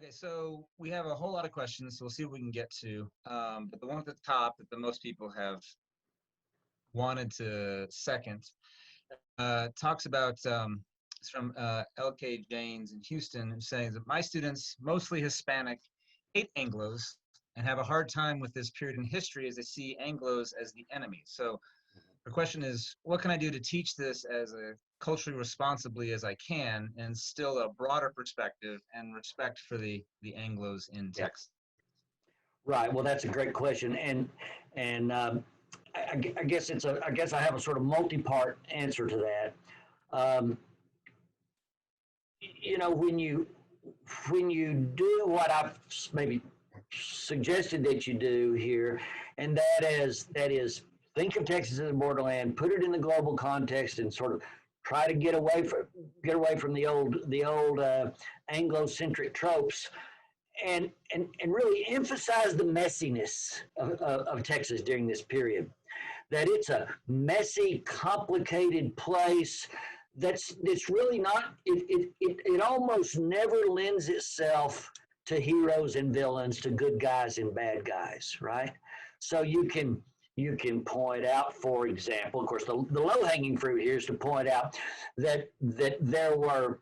Okay, so we have a whole lot of questions, so we'll see what we can get to. But the one at the top that the most people have wanted to second talks about, it's from L.K. Janes in Houston, who says that my students, mostly Hispanic, hate Anglos and have a hard time with this period in history as they see Anglos as the enemy. So the question is, what can I do to teach this as culturally responsibly as I can, and still a broader perspective and respect for the Anglos in Yeah. Texas? Right. Well, that's a great question, and I guess I guess I have a sort of multi-part answer to that. Um, when you do what I've maybe suggested that you do here, and that is think of Texas as a borderland, put it in the global context, and sort of try to get away from the old Anglo-centric tropes, and really emphasize the messiness of Texas during this period. That it's a messy, complicated place that's really not, it almost never lends itself to heroes and villains, to good guys and bad guys, right? So you can point out, for example, of course, the low-hanging fruit here is to point out that there were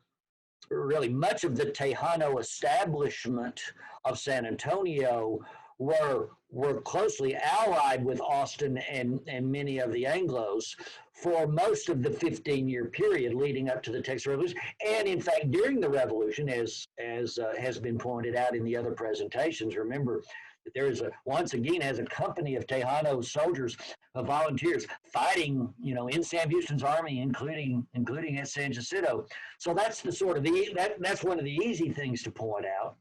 really much of the Tejano establishment of San Antonio were closely allied with Austin and many of the Anglos for most of the 15-year period leading up to the Texas Revolution, and in fact during the Revolution, as has been pointed out in the other presentations. Remember that there is once again as a company of Tejano soldiers, volunteers fighting, in Sam Houston's army, including at San Jacinto. So that's that's one of the easy things to point out.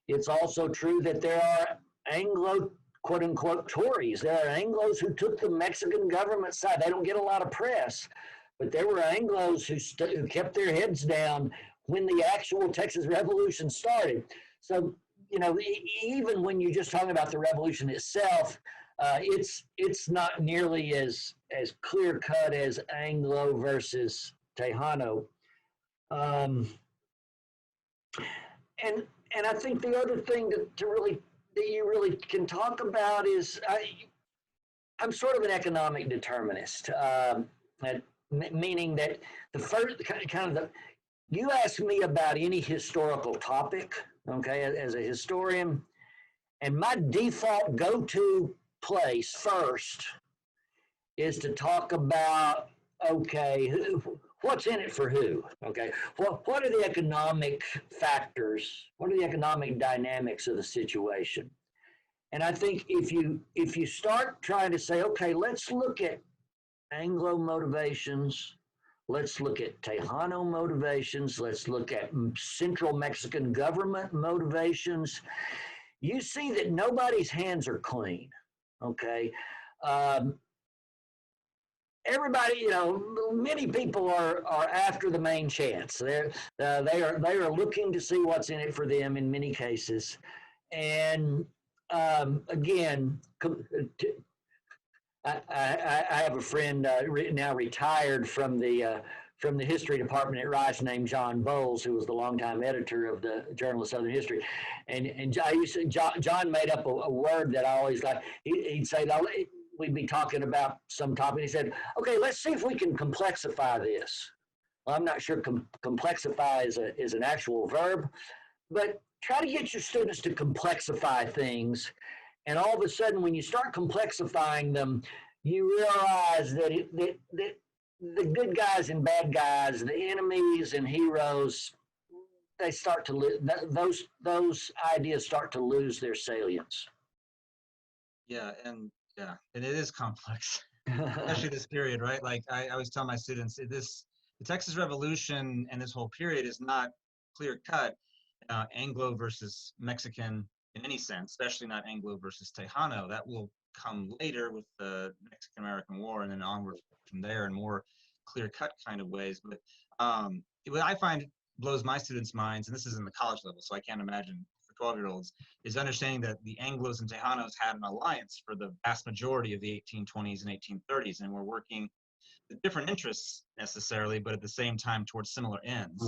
It's also true that there are Anglo, quote unquote, Tories. There are Anglos who took the Mexican government side. They don't get a lot of press, but there were Anglos who kept their heads down when the actual Texas Revolution started. So, even when you're just talking about the revolution itself, it's not nearly as clear cut as Anglo versus Tejano. Um, and I think the other thing that you really can talk about is I'm sort of an economic determinist, meaning that the first you ask me about any historical topic, okay, as a historian, and my default go-to place first is to talk about, okay, what's in it for who? Okay, what are the economic factors? What are the economic dynamics of the situation? And I think if you start trying to say, okay, let's look at Anglo motivations, let's look at Tejano motivations, let's look at Central Mexican government motivations, you see that nobody's hands are clean. Okay. Everybody, many people are after the main chance. They are looking to see what's in it for them in many cases, and again, I have a friend now retired from the history department at Rice named John Bowles, who was the longtime editor of the Journal of Southern History, and John made up a word that I always liked. He'd say, we'd be talking about some topic. He said, okay, let's see if we can complexify this. Well, I'm not sure complexify is an actual verb, but try to get your students to complexify things. And all of a sudden, when you start complexifying them, you realize that the good guys and bad guys, the enemies and heroes, they start to those ideas start to lose their salience. Yeah, and it is complex, especially this period, right? Like I always tell my students, the Texas Revolution and this whole period is not clear cut Anglo versus Mexican in any sense, especially not Anglo versus Tejano. That will come later with the Mexican-American War and then onward from there in more clear-cut kind of ways. But what I find blows my students' minds, and this is in the college level, so I can't imagine for 12-year-olds, is understanding that the Anglos and Tejanos had an alliance for the vast majority of the 1820s and 1830s, and were working different interests necessarily, but at the same time towards similar ends.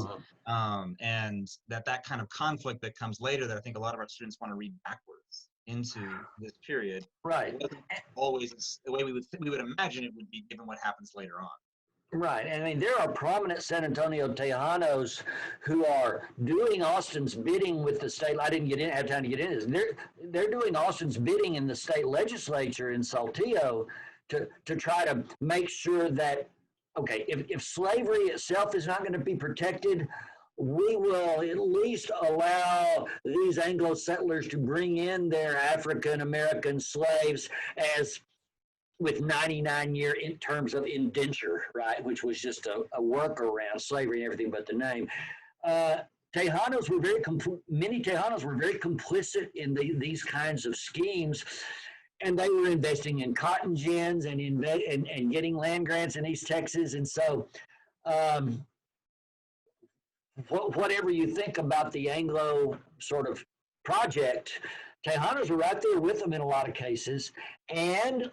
And that kind of conflict that comes later that I think a lot of our students want to read backwards into this period. Right. Wasn't always the way we would imagine it would be given what happens later on. Right. I mean, there are prominent San Antonio Tejanos who are doing Austin's bidding with the state. I didn't have time to get into this. They're doing Austin's bidding in the state legislature in Saltillo to try to make sure that, okay, if slavery itself is not going to be protected, we will at least allow these Anglo settlers to bring in their African American slaves as with 99-year in terms of indenture, right, which was just a workaround slavery and everything but the name. Tejanos were many Tejanos were very complicit in these kinds of schemes, and they were investing in cotton gins and getting land grants in East Texas. And so whatever you think about the Anglo sort of project, Tejanos were right there with them in a lot of cases. And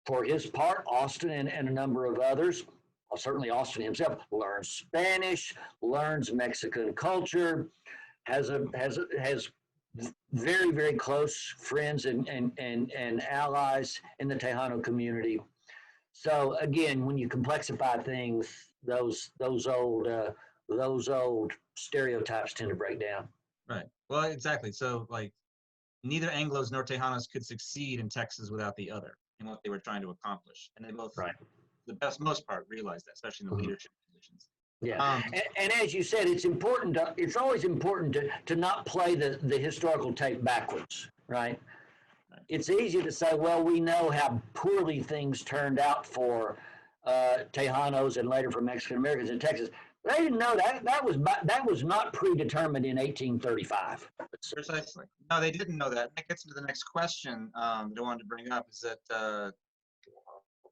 for his part, Austin and a number of others, certainly Austin himself, learns Spanish, learns Mexican culture, has very, very close friends and allies in the Tejano community. So again, when you complexify things, those old stereotypes tend to break down. Right. Well, exactly. So like neither Anglos nor Tejanos could succeed in Texas without the other in what they were trying to accomplish. And they both, right, the most part, realized that, especially in the leadership positions. Yeah, and as you said, it's important. It's always important to not play the historical tape backwards, right? It's easy to say, well, we know how poorly things turned out for Tejanos and later for Mexican Americans in Texas. They didn't know that was not predetermined in 1835. Precisely. No, they didn't know that. That gets into the next question that I wanted to bring up. Is that a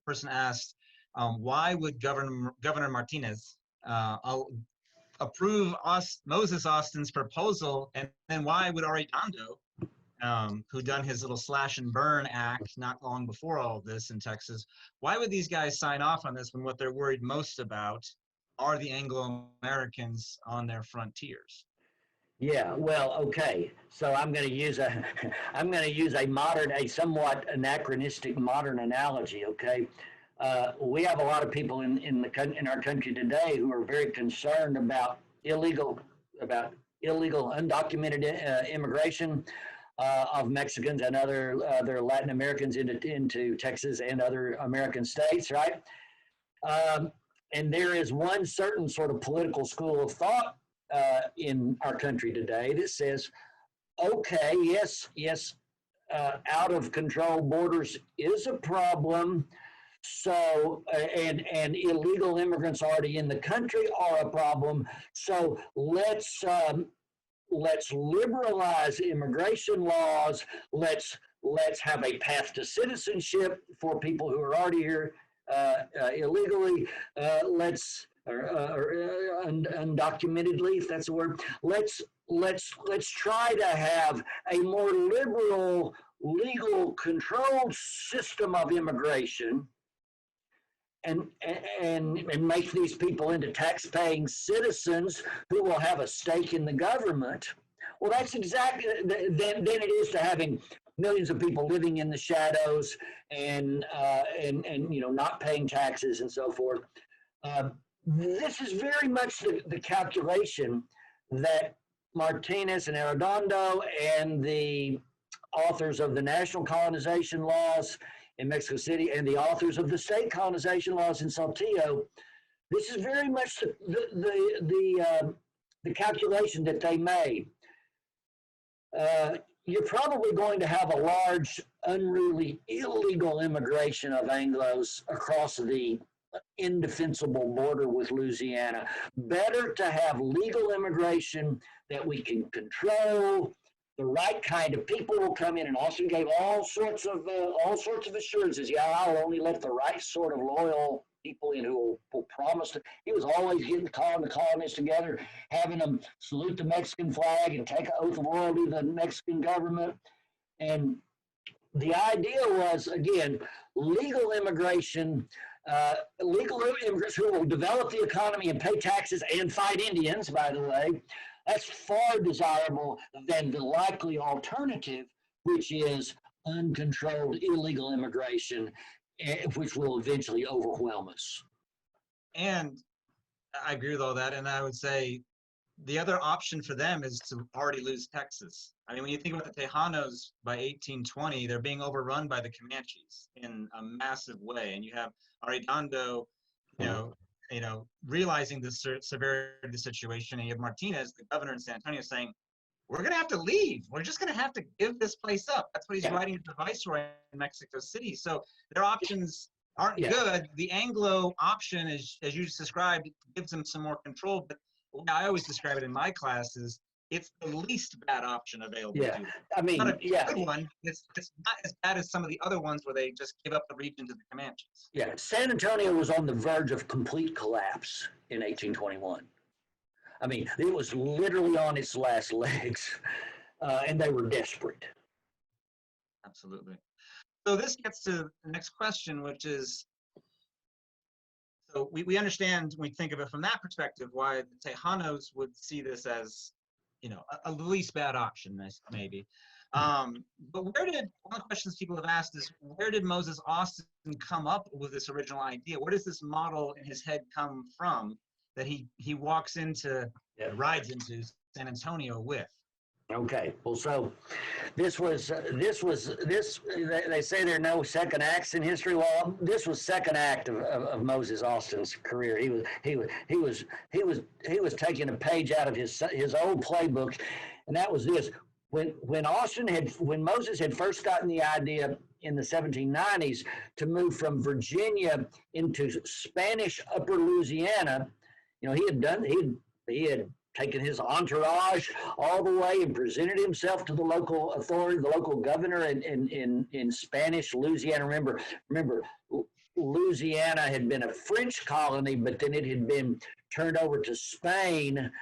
person asked, why would Governor Martinez approve Moses Austin's proposal, and then why would Arredondo, who done his little slash and burn act not long before all of this in Texas, why would these guys sign off on this when what they're worried most about are the Anglo-Americans on their frontiers? Yeah, well, okay. So I'm going to use a somewhat anachronistic modern analogy. Okay, we have a lot of people in our country today who are very concerned about illegal undocumented immigration of Mexicans and other Latin Americans into Texas and other American states, right? And there is one certain sort of political school of thought in our country today that says, okay, yes, out of control borders is a problem. So, and illegal immigrants already in the country are a problem. So let's liberalize immigration laws. Let's have a path to citizenship for people who are already here illegally. Undocumentedly, if that's a word. Let's try to have a more liberal, legal, controlled system of immigration, and make these people into tax-paying citizens who will have a stake in the government. Well, that's exactly than it is to having millions of people living in the shadows and not paying taxes and so forth. This is very much the calculation that Martinez and Arredondo and the authors of the national colonization laws in Mexico City and the authors of the state colonization laws in Saltillo. This is very much the calculation that they made. You're probably going to have a large, unruly, illegal immigration of Anglos across the indefensible border with Louisiana. Better to have legal immigration that we can control. The right kind of people will come in, and Austin gave all sorts of assurances. Yeah, I'll only let the right sort of loyal people in who will promise to. He was always getting the colonists together, having them salute the Mexican flag and take an oath of loyalty to the Mexican government. And the idea was, again, legal immigration Legal immigrants who will develop the economy and pay taxes and fight Indians, by the way, that's far desirable than the likely alternative, which is uncontrolled illegal immigration, which will eventually overwhelm us. And I agree with all that. And I would say the other option for them is to already lose Texas. I mean, when you think about the Tejanos by 1820, they're being overrun by the Comanches in a massive way. And you have Arredondo, realizing the severity of the situation. And you have Martinez, the governor in San Antonio, saying, we're going to have to leave. We're just going to have to give this place up. That's what he's writing to the viceroy in Mexico City. So their options aren't good. The Anglo option, as you just described, gives them some more control. But I always describe it in my classes, it's the least bad option available to them. I mean, not a good one. It's not as bad as some of the other ones where they just give up the region to the Comanches. Yeah, San Antonio was on the verge of complete collapse in 1821. I mean, it was literally on its last legs, and they were desperate. Absolutely. So this gets to the next question, which is, so we understand when we think of it from that perspective, why the Tejanos would see this as, a least bad option, maybe. But one of the questions people have asked is, where did Moses Austin come up with this original idea? Where does this model in his head come from that he walks into, rides into San Antonio with? Okay, well, so they say there are no second acts in history. Well, this was second act of Moses Austin's career. He was taking a page out of his old playbook, and that was this. When Moses had first gotten the idea in the 1790s to move from Virginia into Spanish Upper Louisiana, he had taken his entourage all the way and presented himself to the local authority, the local governor in Spanish Louisiana. Remember, Louisiana had been a French colony, but then it had been turned over to Spain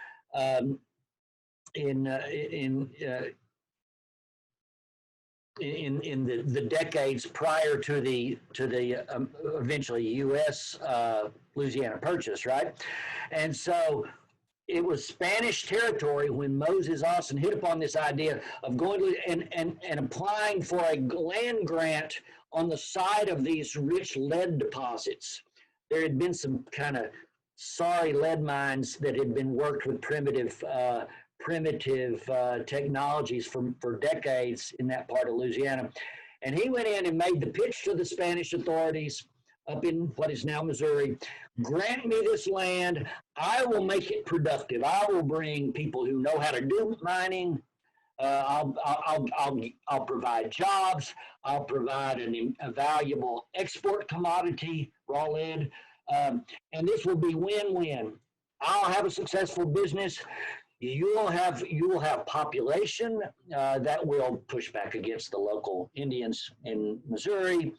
in the decades prior to the eventually U.S. Louisiana Purchase, right? And so it was Spanish territory when Moses Austin hit upon this idea of going to and applying for a land grant on the side of these rich lead deposits. There had been some kind of sorry lead mines that had been worked with primitive technologies for decades in that part of Louisiana. And he went in and made the pitch to the Spanish authorities up in what is now Missouri. Grant me this land. I will make it productive. I will bring people who know how to do mining. I'll provide jobs. I'll provide a valuable export commodity, raw lead, and this will be win-win. I'll have a successful business. You will have population that will push back against the local Indians in Missouri.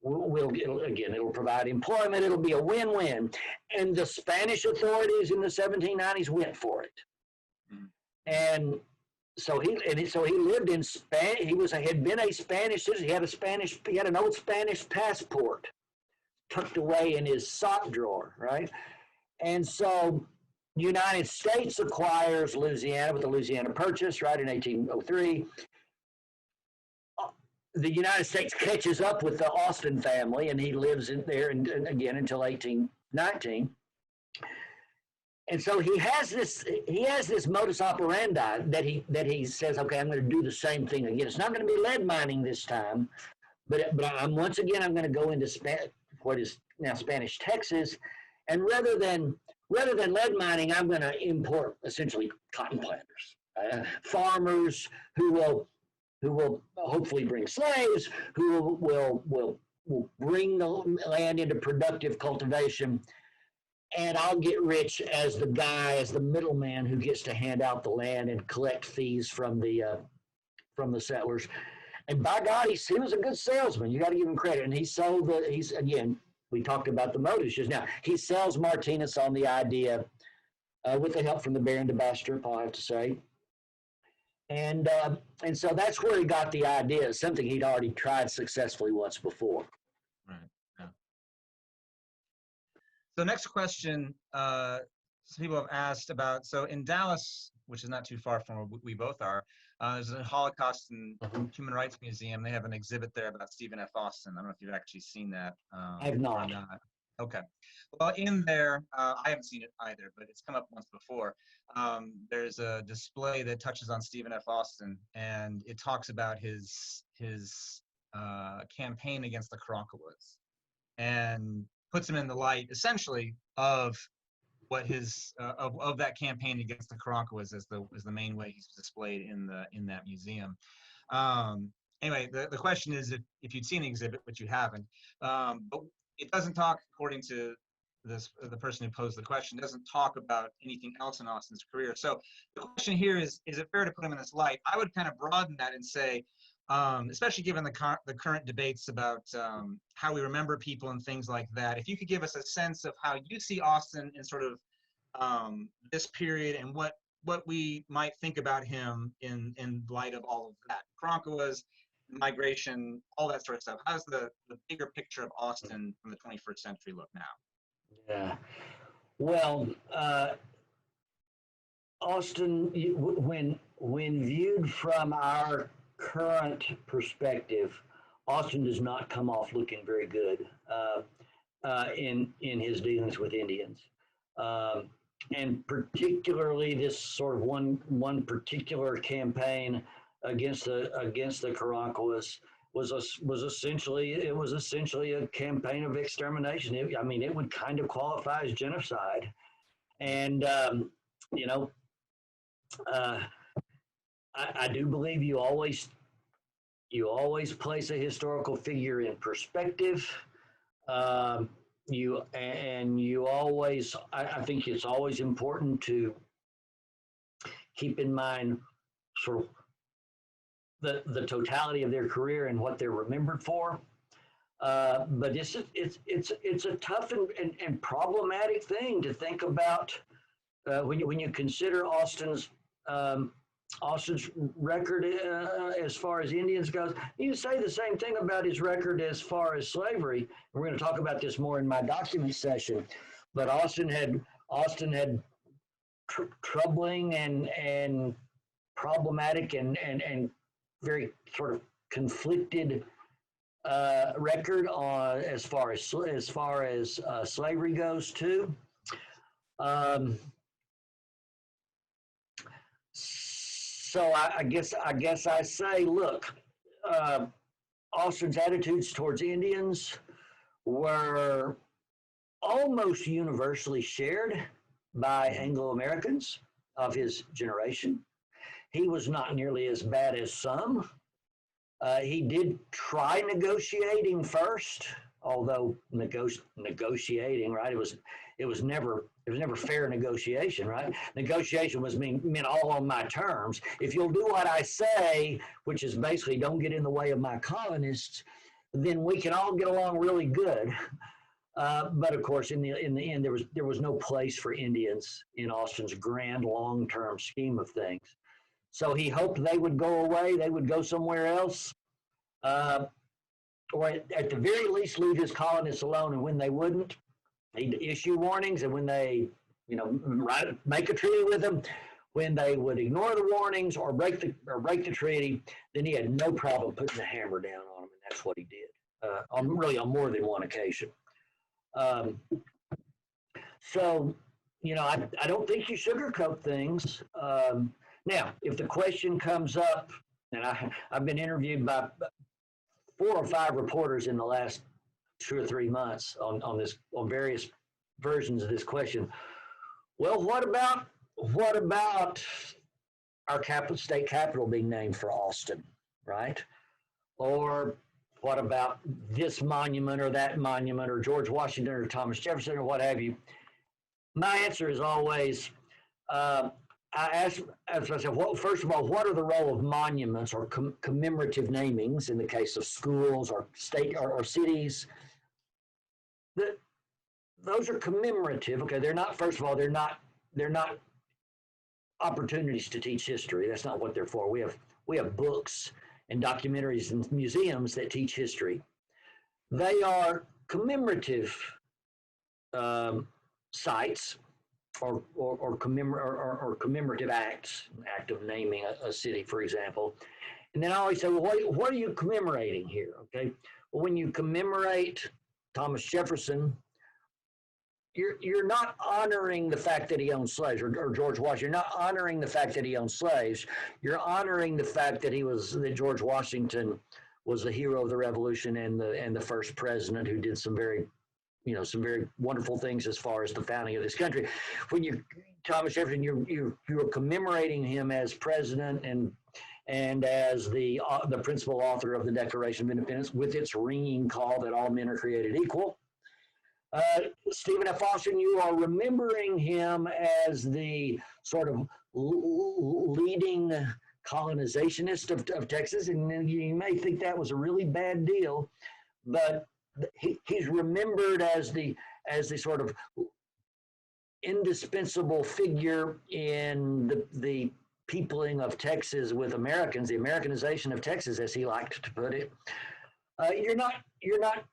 It'll provide employment. It'll be a win-win. And the Spanish authorities in the 1790s went for it. Mm-hmm. And so he lived in Spain. Had been a Spanish citizen. He had an old Spanish passport tucked away in his sock drawer, right? And so the United States acquires Louisiana with the Louisiana Purchase, right, in 1803. The United States catches up with the Austin family, and he lives in there again until 1819. And so he has this modus operandi that he says, okay, I'm going to do the same thing again. It's not going to be lead mining this time, but I'm going to go into what is now Spanish Texas, and rather than lead mining, I'm going to import essentially cotton planters, farmers who will hopefully bring slaves, who will bring the land into productive cultivation, and I'll get rich as the middleman who gets to hand out the land and collect fees from the settlers. And by God, he was a good salesman. You got to give him credit. And we talked about the motives just now. He sells Martinez on the idea with the help from the Baron de Bastrop, I'll have to say. And so that's where he got the idea, something he'd already tried successfully once before. Right. Yeah. So next question, some people have asked about, so in Dallas, which is not too far from where we both are, there's a Holocaust and Human Rights Museum. They have an exhibit there about Stephen F. Austin. I don't know if you've actually seen that. I have or not. Okay. Well, in there, I haven't seen it either, but it's come up once before. There's a display that touches on Stephen F. Austin, and it talks about his campaign against the Karankawas, and puts him in the light, essentially, of what his of that campaign against the Karankawas as the main way he's displayed in that museum. Anyway, the question is if you'd seen the exhibit, which you haven't, but it doesn't talk, according to the person who posed the question, doesn't talk about anything else in Austin's career. So the question here is it fair to put him in this light? I would kind of broaden that and say, especially given the current debates about how we remember people and things like that, if you could give us a sense of how you see Austin in sort of this period and what we might think about him in light of all of that. Karankawas, migration, all that sort of stuff. How's the bigger picture of Austin from the 21st century look now? Yeah. Well, Austin, when viewed from our current perspective, Austin does not come off looking very good in his dealings with Indians, and particularly this sort of one particular campaign against the Karankawas was essentially a campaign of extermination. It would kind of qualify as genocide, and I do believe you always place a historical figure in perspective. I think it's always important to keep in mind sort of the totality of their career and what they're remembered for. But it's a tough and problematic thing to think about when you consider Austin's record as far as Indians goes. You say the same thing about his record as far as slavery. We're going to talk about this more in my document session. But Austin had troubling and problematic and very sort of conflicted record on as far as slavery goes too. So I guess I say, look, Austin's attitudes towards Indians were almost universally shared by Anglo-Americans of his generation. He was not nearly as bad as some. He did try negotiating first, although negotiating, right? It was never fair negotiation, right? Negotiation meant all on my terms. If you'll do what I say, which is basically don't get in the way of my colonists, then we can all get along really good. But of course, in the end, there was no place for Indians in Austin's grand long-term scheme of things. So he hoped they would go away, they would go somewhere else, or at the very least leave his colonists alone. And when they wouldn't, he'd issue warnings. And when they, make a treaty with them, when they would ignore the warnings or break the treaty, then he had no problem putting the hammer down on them, and that's what he did. On more than one occasion. So, I don't think you sugarcoat things. Now, if the question comes up, and I've been interviewed by 4 or 5 reporters in the last 2 or 3 months on various versions of this question. Well, what about our state capital being named for Austin, right? Or what about this monument or that monument or George Washington or Thomas Jefferson or what have you? My answer is always, I ask, as I said, first of all, what are the role of monuments or commemorative namings in the case of schools or state or cities? Those are commemorative. Okay, they're not. First of all, they're not opportunities to teach history. That's not what they're for. We have books and documentaries and museums that teach history. They are commemorative sites or commemorative acts, act of naming a city, for example. And then I always say, well, what are you commemorating here? Okay. Well, when you commemorate Thomas Jefferson, you're not honoring the fact that he owned slaves, or George Washington. You're not honoring the fact that he owned slaves. You're honoring the fact that George Washington was the hero of the Revolution and the first president who did some very wonderful things as far as the founding of this country. When Thomas Jefferson, you're commemorating him as president and as the principal author of the Declaration of Independence, with its ringing call that all men are created equal. Stephen F. Austin, you are remembering him as the sort of leading colonizationist of Texas, and you may think that was a really bad deal, but he's remembered as the sort of indispensable figure in the peopling of Texas with Americans, the Americanization of Texas, as he liked to put it. You're not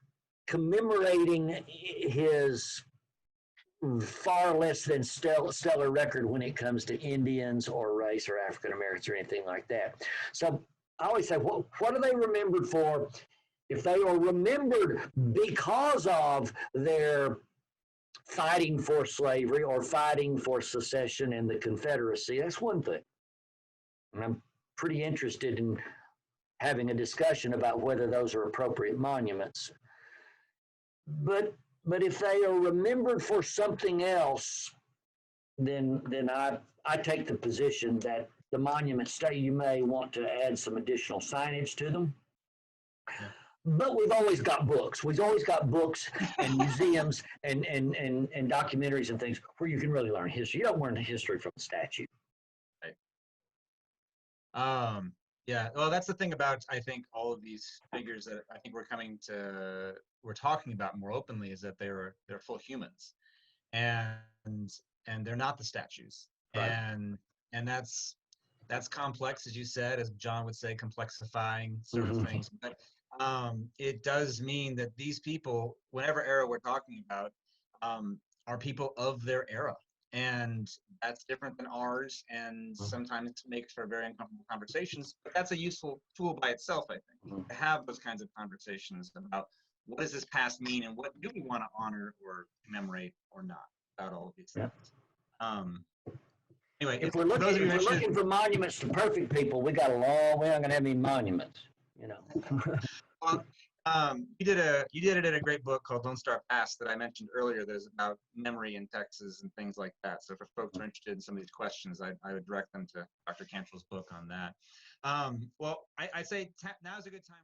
commemorating his far less than stellar record when it comes to Indians or race or African Americans or anything like that. So I always say, what are they remembered for? If they are remembered because of their fighting for slavery or fighting for secession and the Confederacy, that's one thing. And I'm pretty interested in having a discussion about whether those are appropriate monuments. But if they are remembered for something else, then I take the position that the monuments, you may want to add some additional signage to them. Yeah. But we've always got books. We've always got books and museums and documentaries and things where you can really learn history. You don't learn the history from the statue. Right. Yeah. Well, that's the thing about, I think, all of these figures that I think we're talking about more openly, is that they're full humans, and they're not the statues. Right. And that's complex, as you said, as John would say, complexifying certain things. But it does mean that these people, whatever era we're talking about, are people of their era. And that's different than ours, and sometimes makes for very uncomfortable conversations. But that's a useful tool by itself, I think, to have those kinds of conversations about what does this past mean and what do we want to honor or commemorate or not about all of these things. Anyway, if we're looking for monuments to perfect people, we got a long way. I'm going to have any monuments, you know. Well, you did it in a great book called Lone Star Pass that I mentioned earlier. There's about memory in Texas and things like that. So if folks are interested in some of these questions, I would direct them to Dr. Cantrell's book on that. Well, I say now's a good time.